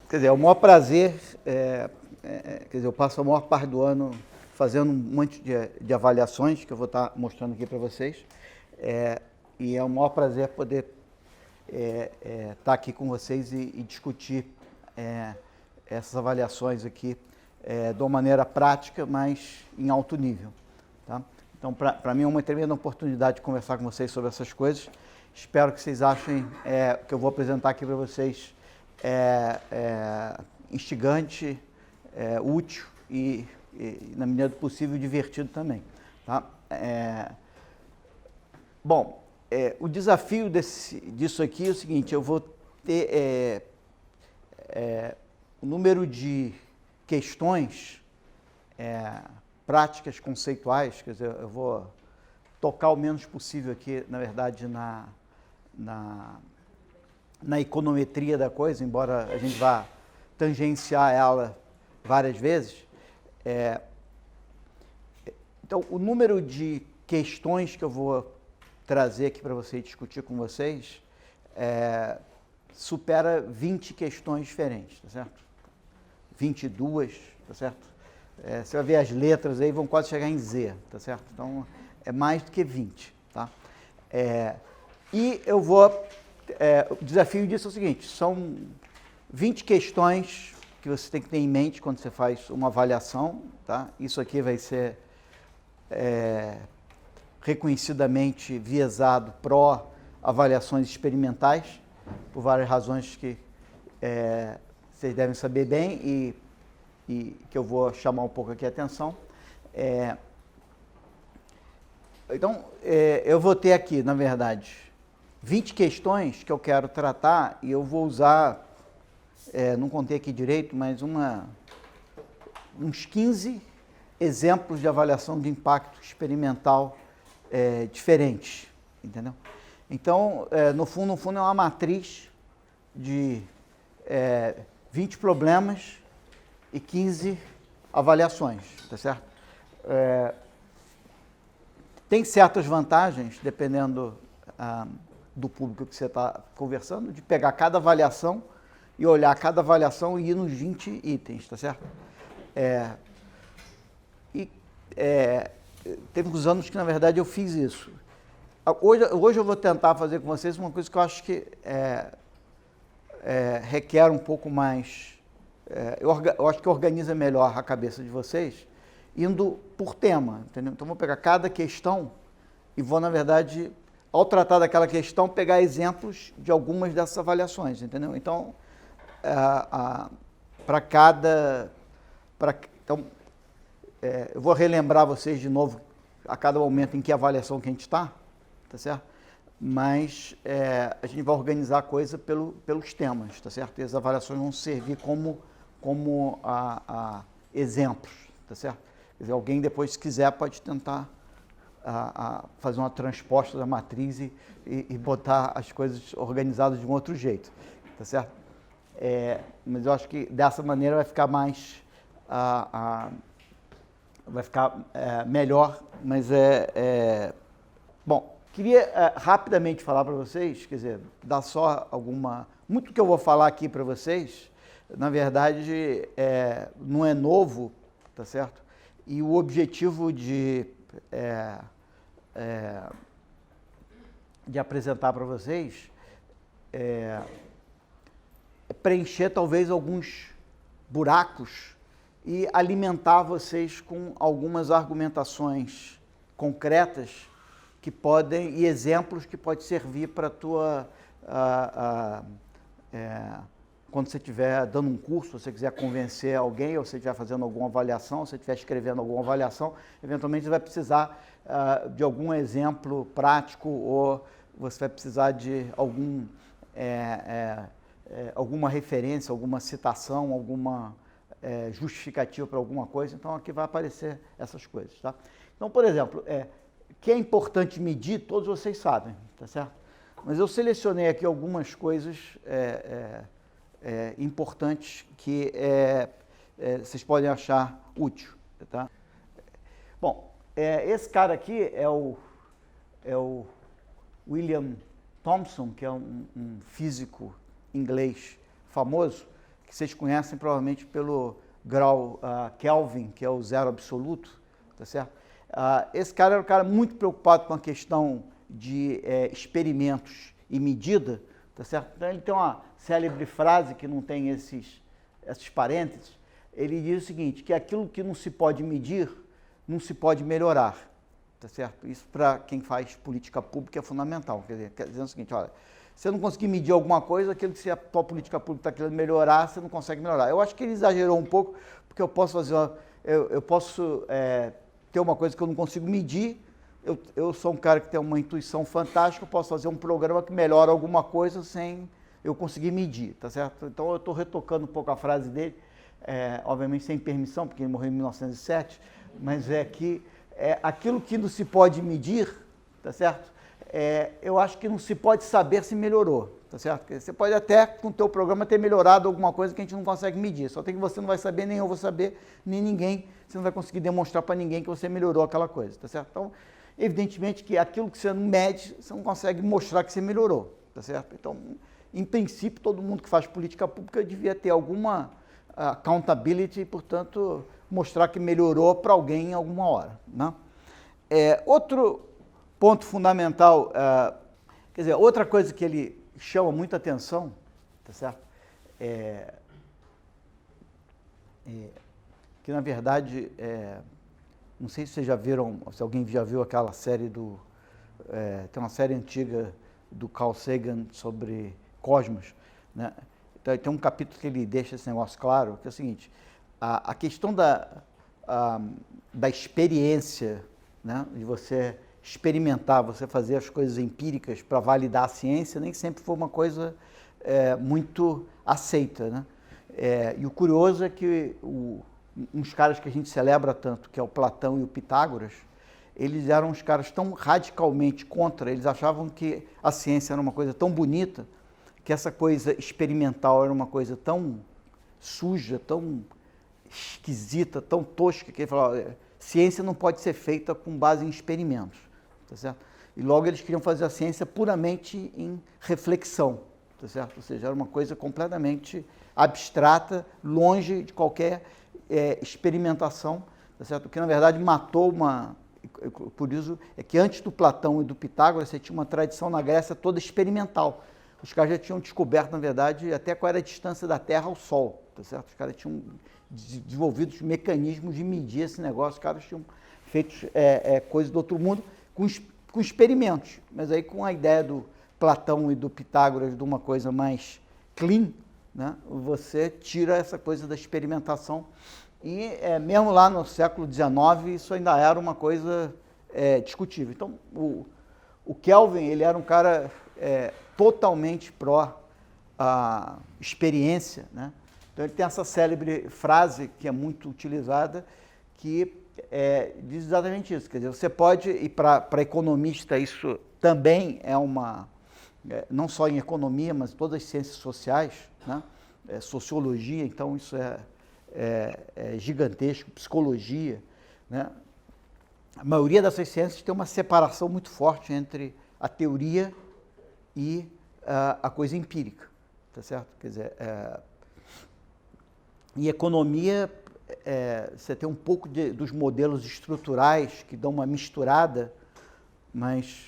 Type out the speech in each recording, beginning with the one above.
Quer dizer, é o maior prazer, quer dizer, eu passo a maior parte do ano fazendo um monte de avaliações que eu vou estar mostrando aqui para vocês. E é o maior prazer poder estar aqui com vocês e discutir essas avaliações aqui de uma maneira prática, mas em alto nível. Tá? Então, para mim é uma tremenda oportunidade de conversar com vocês sobre essas coisas. Espero que vocês achem que eu vou apresentar aqui para vocês instigante, útil e, na medida do possível, divertido também. Tá? Bom, o desafio disso aqui é o seguinte: eu vou ter o número de questões práticas, conceituais, quer dizer, eu vou tocar o menos possível aqui, na verdade, na econometria da coisa, embora a gente vá tangenciar ela várias vezes. Então, o número de questões que eu vou trazer aqui para vocês, discutir com vocês, supera 20 questões diferentes, tá certo? 22, tá certo? Você vai ver as letras aí, vão quase chegar em Z, tá certo? Então, é mais do que 20, tá? E eu vou... o desafio disso é o seguinte: são 20 questões que você tem que ter em mente quando você faz uma avaliação, tá? Isso aqui vai ser reconhecidamente viesado pró-avaliações experimentais, por várias razões que vocês devem saber bem e que eu vou chamar um pouco aqui a atenção. Então, eu vou ter aqui, na verdade, 20 questões que eu quero tratar e eu vou usar, não contei aqui direito, mas uns 15 exemplos de avaliação de impacto experimental diferentes, entendeu? Então, no fundo é uma matriz de 20 problemas e 15 avaliações, tá certo? Tem certas vantagens, dependendo do público que você está conversando, de pegar cada avaliação e olhar cada avaliação e ir nos 20 itens, tá certo? Teve uns anos que, na verdade, eu fiz isso. Hoje eu vou tentar fazer com vocês uma coisa que eu acho que requer um pouco mais... eu acho que organiza melhor a cabeça de vocês, indo por tema, entendeu? Então, vou pegar cada questão e vou, na verdade, ao tratar daquela questão, pegar exemplos de algumas dessas avaliações, entendeu? Então, eu vou relembrar vocês de novo a cada momento em que avaliação que a gente está, tá certo? Mas a gente vai organizar a coisa pelos temas, tá certo? E as avaliações vão servir como exemplos, tá certo? Quer dizer, alguém depois, se quiser, pode tentar fazer uma transposta da matriz e botar as coisas organizadas de um outro jeito, tá certo? Mas eu acho que dessa maneira vai ficar mais... vai ficar melhor, mas bom, queria rapidamente falar para vocês, quer dizer, dar só muito que eu vou falar aqui para vocês, na verdade, não é novo, tá certo? E o objetivo de apresentar para vocês é preencher talvez alguns buracos e alimentar vocês com algumas argumentações concretas e exemplos que podem servir para a tua... quando você estiver dando um curso, se você quiser convencer alguém, ou você estiver fazendo alguma avaliação, ou você estiver escrevendo alguma avaliação, eventualmente você vai precisar de algum exemplo prático, ou você vai precisar de alguma referência, alguma citação, alguma justificativa para alguma coisa. Então, aqui vai aparecer essas coisas, tá? Então, por exemplo, que é importante medir, todos vocês sabem, tá certo? Mas eu selecionei aqui algumas coisas importantes que vocês podem achar útil, tá? Bom, esse cara aqui é o William Thomson, que é um físico inglês famoso, que vocês conhecem provavelmente pelo grau Kelvin, que é o zero absoluto, tá certo? Esse cara era um cara muito preocupado com a questão de experimentos e medida, tá certo? Então ele tem uma célebre frase que não tem esses parênteses. Ele diz o seguinte, que aquilo que não se pode medir, não se pode melhorar, tá certo? Isso para quem faz política pública é fundamental. Quer dizer o seguinte, olha, se você não conseguir medir alguma coisa, aquilo que a tua política pública está querendo melhorar, você não consegue melhorar. Eu acho que ele exagerou um pouco, porque eu posso fazer eu posso ter uma coisa que eu não consigo medir. Eu sou um cara que tem uma intuição fantástica, eu posso fazer um programa que melhora alguma coisa sem eu conseguir medir, tá certo? Então eu estou retocando um pouco a frase dele, obviamente sem permissão, porque ele morreu em 1907, mas é que aquilo que não se pode medir, tá certo? Eu acho que não se pode saber se melhorou, tá certo? Porque você pode até, com o teu programa, ter melhorado alguma coisa que a gente não consegue medir, só tem que você não vai saber, nem eu vou saber, nem ninguém, você não vai conseguir demonstrar para ninguém que você melhorou aquela coisa, tá certo? Então, evidentemente que aquilo que você não mede, você não consegue mostrar que você melhorou, tá certo? Então, em princípio, todo mundo que faz política pública devia ter alguma accountability, portanto, mostrar que melhorou para alguém em alguma hora, né? Outro ponto fundamental, quer dizer, outra coisa que ele chama muita atenção, tá certo? Que na verdade, não sei se vocês já viram, se alguém já viu aquela série tem uma série antiga do Carl Sagan sobre cosmos, né? Então, tem um capítulo que ele deixa esse negócio claro, que é o seguinte, a questão da experiência, né? De você experimentar, você fazer as coisas empíricas para validar a ciência, nem sempre foi uma coisa muito aceita, né? E o curioso é que uns caras que a gente celebra tanto, que é o Platão e o Pitágoras, eles eram uns caras tão radicalmente contra, eles achavam que a ciência era uma coisa tão bonita, que essa coisa experimental era uma coisa tão suja, tão esquisita, tão tosca, que ele falava, ciência não pode ser feita com base em experimentos, tá certo? E logo eles queriam fazer a ciência puramente em reflexão, tá certo? Ou seja, era uma coisa completamente abstrata, longe de qualquer experimentação, tá certo? O que na verdade matou por isso é que antes do Platão e do Pitágoras você tinha uma tradição na Grécia toda experimental. Os caras já tinham descoberto, na verdade, até qual era a distância da Terra ao Sol, tá certo? Os caras tinham desenvolvido os mecanismos de medir esse negócio, os caras tinham feito coisas do outro mundo com experimentos, mas aí com a ideia do Platão e do Pitágoras de uma coisa mais clean, né? Você tira essa coisa da experimentação e mesmo lá no século XIX isso ainda era uma coisa discutível. Então o Kelvin, ele era um cara totalmente pró a experiência, né? Então ele tem essa célebre frase que é muito utilizada, que diz exatamente isso, quer dizer, você pode, e para economista isso também é não só em economia, mas em todas as ciências sociais, né? Sociologia, então isso é gigantesco, psicologia, né? A maioria dessas ciências tem uma separação muito forte entre a teoria e a coisa empírica, tá certo? Quer dizer, em economia, você tem um pouco dos modelos estruturais que dão uma misturada, mas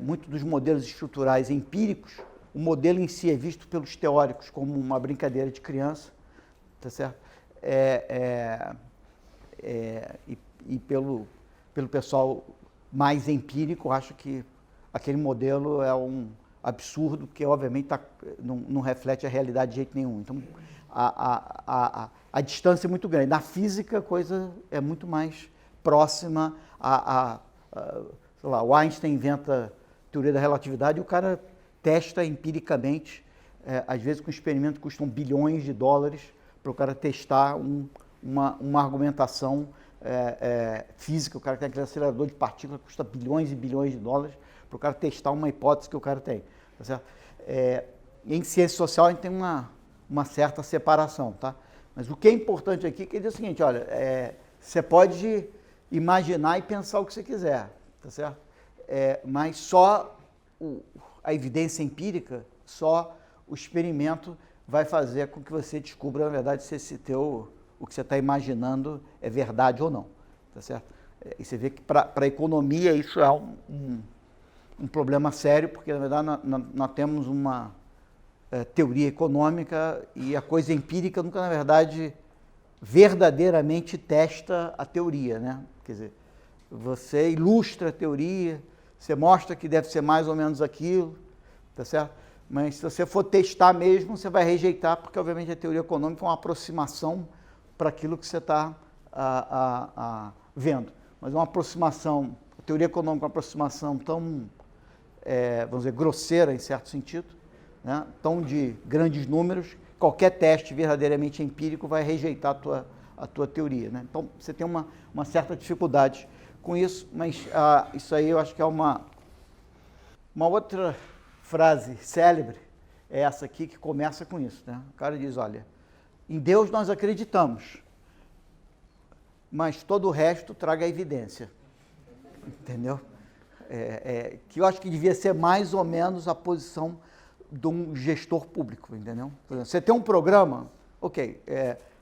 muito dos modelos estruturais empíricos, o modelo em si é visto pelos teóricos como uma brincadeira de criança, tá certo? E pelo pessoal mais empírico, acho que aquele modelo é um absurdo, que obviamente não reflete a realidade de jeito nenhum. Então, a distância é muito grande. Na física, a coisa é muito mais próxima sei lá, o Einstein inventa a teoria da relatividade e o cara testa empiricamente, às vezes com experimentos que custam bilhões de dólares, para o cara testar uma argumentação física. O cara tem aquele acelerador de partículas que custa bilhões e bilhões de dólares, para o cara testar uma hipótese que o cara tem. Tá certo? Em ciência social a gente tem uma certa separação, tá? Mas o que é importante aqui é que ele diz o seguinte, olha, você pode imaginar e pensar o que você quiser, tá certo? Mas só a evidência empírica, só o experimento vai fazer com que você descubra, na verdade, se o que você está imaginando é verdade ou não, tá certo? E você vê que para a economia isso é um problema sério, porque, na verdade, nós temos uma teoria econômica e a coisa empírica nunca, na verdade, verdadeiramente testa a teoria, né? Quer dizer, você ilustra a teoria, você mostra que deve ser mais ou menos aquilo, tá certo? Mas se você for testar mesmo, você vai rejeitar, porque obviamente a teoria econômica é uma aproximação para aquilo que você está vendo. Mas uma aproximação, a teoria econômica é uma aproximação tão, vamos dizer, grosseira em certo sentido, né? Tão de grandes números, qualquer teste verdadeiramente empírico vai rejeitar a tua teoria, né? Então você tem uma certa dificuldade com isso, mas isso aí eu acho que é uma outra frase célebre, é essa aqui que começa com isso, né? O cara diz, olha, em Deus nós acreditamos, mas todo o resto traga a evidência, entendeu? Que eu acho que devia ser mais ou menos a posição de um gestor público, entendeu? Por exemplo, você tem um programa, ok,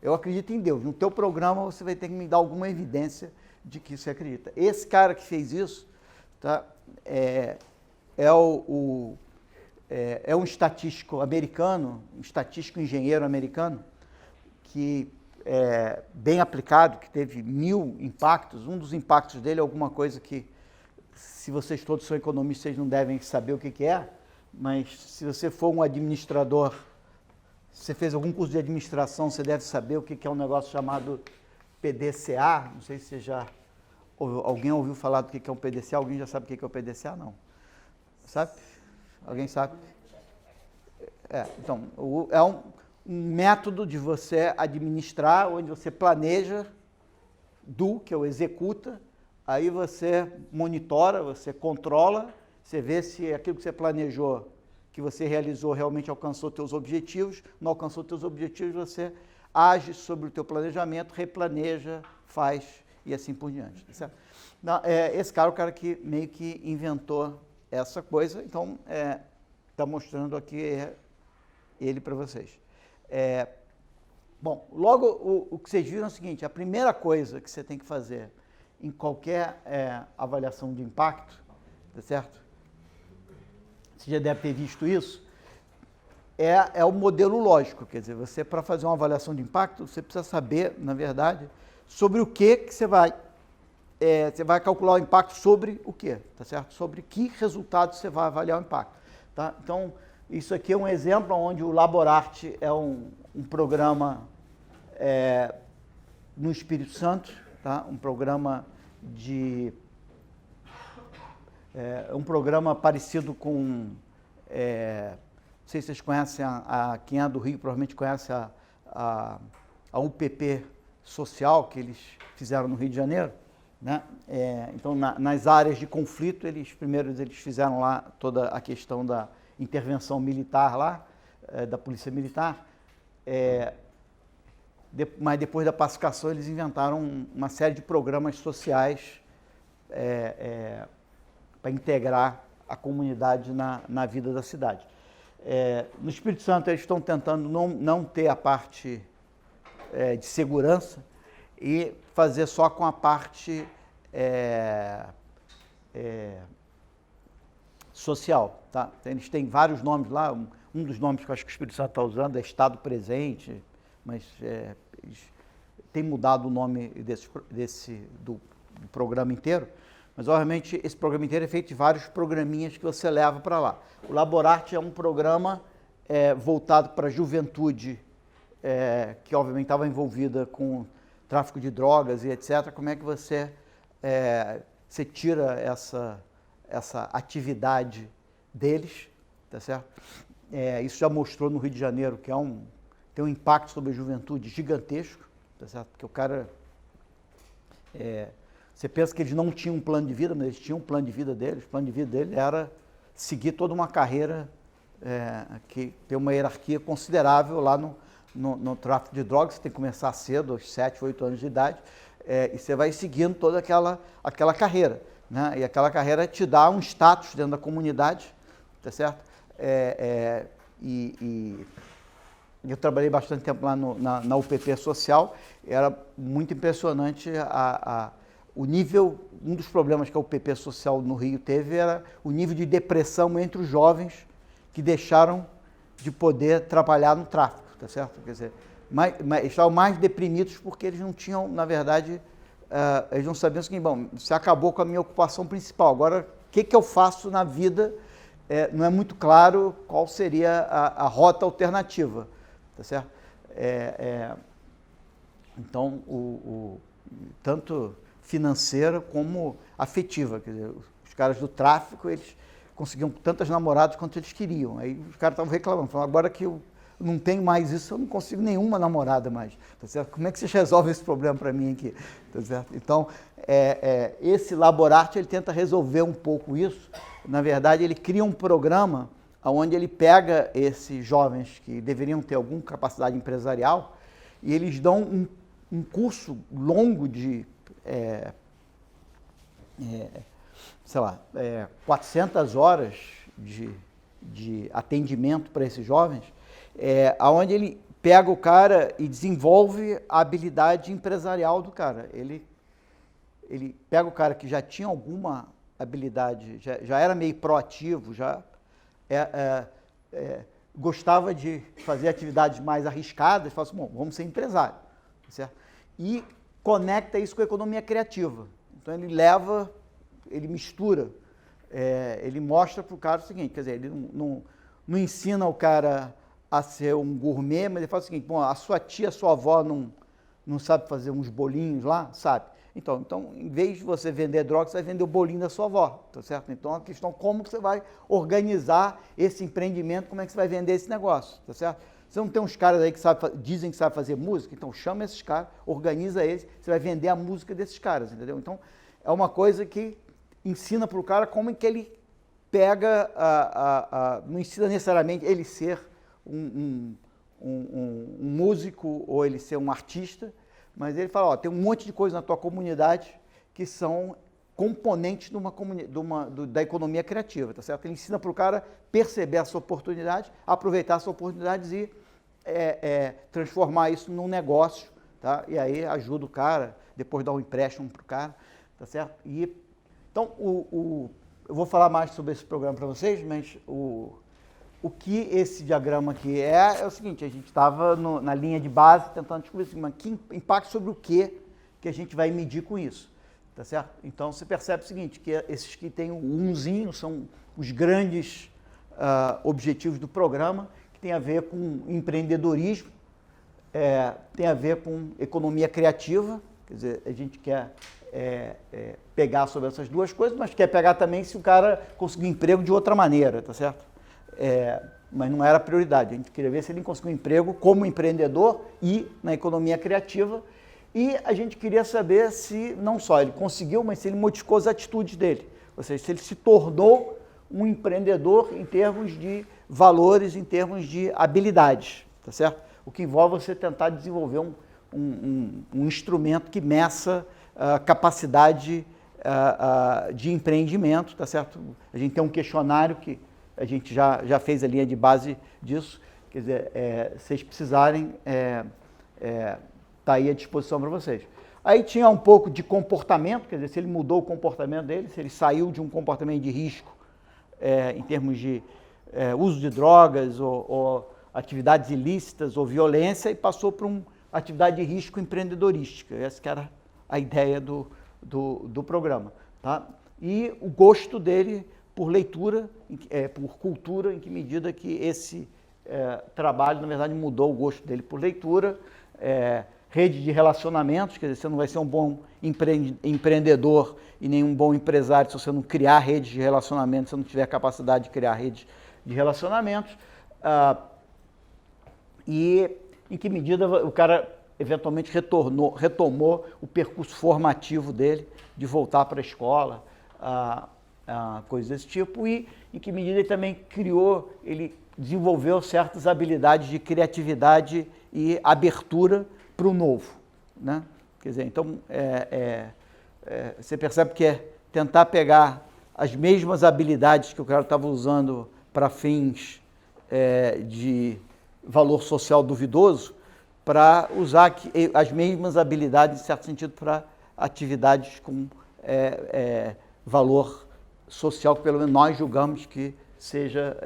eu acredito em Deus, no teu programa você vai ter que me dar alguma evidência de que você acredita. Esse cara que fez isso, tá, é um estatístico americano, um estatístico engenheiro americano, que bem aplicado, que teve 1000 impactos. Um dos impactos dele é alguma coisa que, se vocês todos são economistas, vocês não devem saber o que é, mas se você for um administrador, se você fez algum curso de administração, você deve saber o que é um negócio chamado PDCA. Não sei se alguém ouviu falar do que é um PDCA. Alguém já sabe o que é o PDCA? Não. Sabe? Alguém sabe? Então, é um método de você administrar, onde você planeja, que é o executa, aí você monitora, você controla, você vê se aquilo que você planejou, que você realizou, realmente alcançou teus objetivos. Não alcançou teus objetivos, você age sobre o teu planejamento, replaneja, faz e assim por diante. Certo? Não, esse cara é o cara que meio que inventou essa coisa, então está mostrando aqui ele para vocês. Bom, logo o que vocês viram é o seguinte, a primeira coisa que você tem que fazer em qualquer avaliação de impacto, tá certo? Você já deve ter visto isso, é o modelo lógico, quer dizer, você para fazer uma avaliação de impacto, você precisa saber, na verdade, sobre o que você vai calcular o impacto sobre o quê, tá certo? Sobre que resultado você vai avaliar o impacto, tá? Então, isso aqui é um exemplo onde o Laborarte é um programa no Espírito Santo, tá? Um programa um programa parecido com, não sei se vocês conhecem, quem é do Rio provavelmente conhece a UPP Social, que eles fizeram no Rio de Janeiro, né? Então, nas áreas de conflito, primeiro eles fizeram lá toda a questão da intervenção militar lá, da polícia militar, mas depois da pacificação eles inventaram uma série de programas sociais para integrar a comunidade na vida da cidade. No Espírito Santo eles estão tentando não ter a parte de segurança e fazer só com a parte social, tá? Então, eles têm vários nomes lá, um dos nomes que eu acho que o Espírito Santo está usando é Estado Presente, mas eles têm mudado o nome do programa inteiro, mas obviamente esse programa inteiro é feito de vários programinhas que você leva para lá. O Laborarte é um programa voltado para a juventude, que obviamente estava envolvida com tráfico de drogas e etc. Como é que você tira essa atividade deles, tá certo? Isso já mostrou no Rio de Janeiro que tem um impacto sobre a juventude gigantesco, tá certo? Porque o cara, você pensa que eles não tinham um plano de vida, mas eles tinham um plano de vida deles. O plano de vida dele era seguir toda uma carreira que tem uma hierarquia considerável lá no tráfico de drogas. Você tem que começar cedo, aos 7, 8 anos de idade, e você vai seguindo toda aquela carreira, né? E aquela carreira te dá um status dentro da comunidade, tá certo? eu trabalhei bastante tempo lá na UPP Social, era muito impressionante o nível, um dos problemas que a UPP Social no Rio teve era o nível de depressão entre os jovens que deixaram de poder trabalhar no tráfico, tá certo? Quer dizer, estavam mais deprimidos porque eles não tinham, na verdade, eles não sabiam o seguinte, bom, você acabou com a minha ocupação principal, agora o que eu faço na vida? Não é muito claro qual seria a rota alternativa, tá certo? Então, tanto financeira como afetiva, quer dizer, os caras do tráfico, eles conseguiam tantas namoradas quanto eles queriam, aí os caras estavam reclamando, falando, agora que eu não tenho mais isso, eu não consigo nenhuma namorada mais, tá certo? Como é que vocês resolvem esse problema para mim aqui, tá certo? Então, esse Laborarte, ele tenta resolver um pouco isso. Na verdade, ele cria um programa onde ele pega esses jovens que deveriam ter alguma capacidade empresarial e eles dão um curso longo de, sei lá, 400 horas de atendimento para esses jovens, onde ele pega o cara e desenvolve a habilidade empresarial do cara. Ele pega o cara que já tinha alguma habilidade, já era meio proativo, já gostava de fazer atividades mais arriscadas, fala assim, bom, vamos ser empresário, certo? E conecta isso com a economia criativa. Então ele mistura, ele mostra para o cara o seguinte, quer dizer, ele não ensina o cara a ser um gourmet, mas ele fala o seguinte, bom, a sua tia, a sua avó não sabe fazer uns bolinhos lá, sabe? Então, em vez de você vender droga, você vai vender o bolinho da sua avó, tá certo? Então, a questão é como que você vai organizar esse empreendimento, como é que você vai vender esse negócio, tá certo? Você não tem uns caras aí que dizem que sabem fazer música? Então, chama esses caras, organiza eles, você vai vender a música desses caras, entendeu? Então, é uma coisa que ensina para o cara como é que ele pega, não ensina necessariamente ele ser um músico ou ele ser um artista, mas ele fala, ó, tem um monte de coisa na tua comunidade que são componentes da economia criativa, tá certo? Ele ensina para o cara perceber essa oportunidade, aproveitar essa oportunidade e transformar isso num negócio, tá? E aí ajuda o cara, depois dá um empréstimo para o cara, tá certo? Então, eu vou falar mais sobre esse programa para vocês, mas o que esse diagrama aqui é o seguinte, a gente estava na linha de base tentando descobrir assim, mas que impacto sobre o que a gente vai medir com isso, tá certo? Então você percebe o seguinte, que esses que tem o umzinho são os grandes objetivos do programa, que tem a ver com empreendedorismo, tem a ver com economia criativa, quer dizer, a gente quer pegar sobre essas duas coisas, mas quer pegar também se o cara conseguir emprego de outra maneira, tá certo? Mas não era a prioridade, a gente queria ver se ele conseguiu um emprego como empreendedor e na economia criativa, e a gente queria saber se não só ele conseguiu, mas se ele modificou as atitudes dele, ou seja, se ele se tornou um empreendedor em termos de valores, em termos de habilidades, tá certo? O que envolve você tentar desenvolver um instrumento que meça a capacidade de empreendimento, tá certo? A gente tem um questionário que a gente já fez a linha de base disso, quer dizer, se vocês precisarem, está aí à disposição para vocês. Aí tinha um pouco de comportamento, quer dizer, se ele mudou o comportamento dele, se ele saiu de um comportamento de risco em termos de uso de drogas ou atividades ilícitas ou violência e passou para uma atividade de risco empreendedorística. Essa que era a ideia do programa. Tá? E o gosto dele por leitura, por cultura, em que medida que esse trabalho, na verdade, mudou o gosto dele por leitura, rede de relacionamentos, quer dizer, você não vai ser um bom empreendedor e nem um bom empresário se você não criar redes de relacionamentos, se você não tiver a capacidade de criar redes de relacionamentos, e em que medida o cara eventualmente retomou o percurso formativo dele, de voltar para a escola, coisas desse tipo, e em que medida ele também ele desenvolveu certas habilidades de criatividade e abertura para o novo, né? Quer dizer, então, você percebe que é tentar pegar as mesmas habilidades que o cara estava usando para fins valor social duvidoso para usar as mesmas habilidades, em certo sentido, para atividades com valor social que pelo menos nós julgamos que seja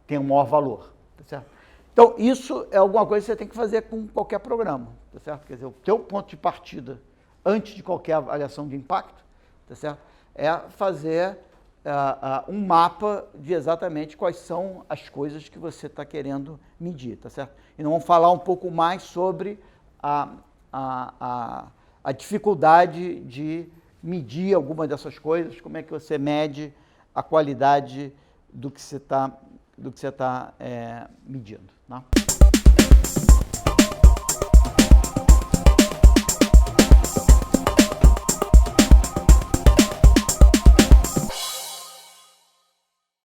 tem um maior valor, tá certo? Então, isso é alguma coisa que você tem que fazer com qualquer programa, tá certo? Quer dizer, o teu ponto de partida, antes de qualquer avaliação de impacto, tá certo? É fazer um mapa de exatamente quais são as coisas que você está querendo medir, tá certo? E nós vamos falar um pouco mais sobre a dificuldade de medir alguma dessas coisas, como é que você mede a qualidade do que você está medindo, né?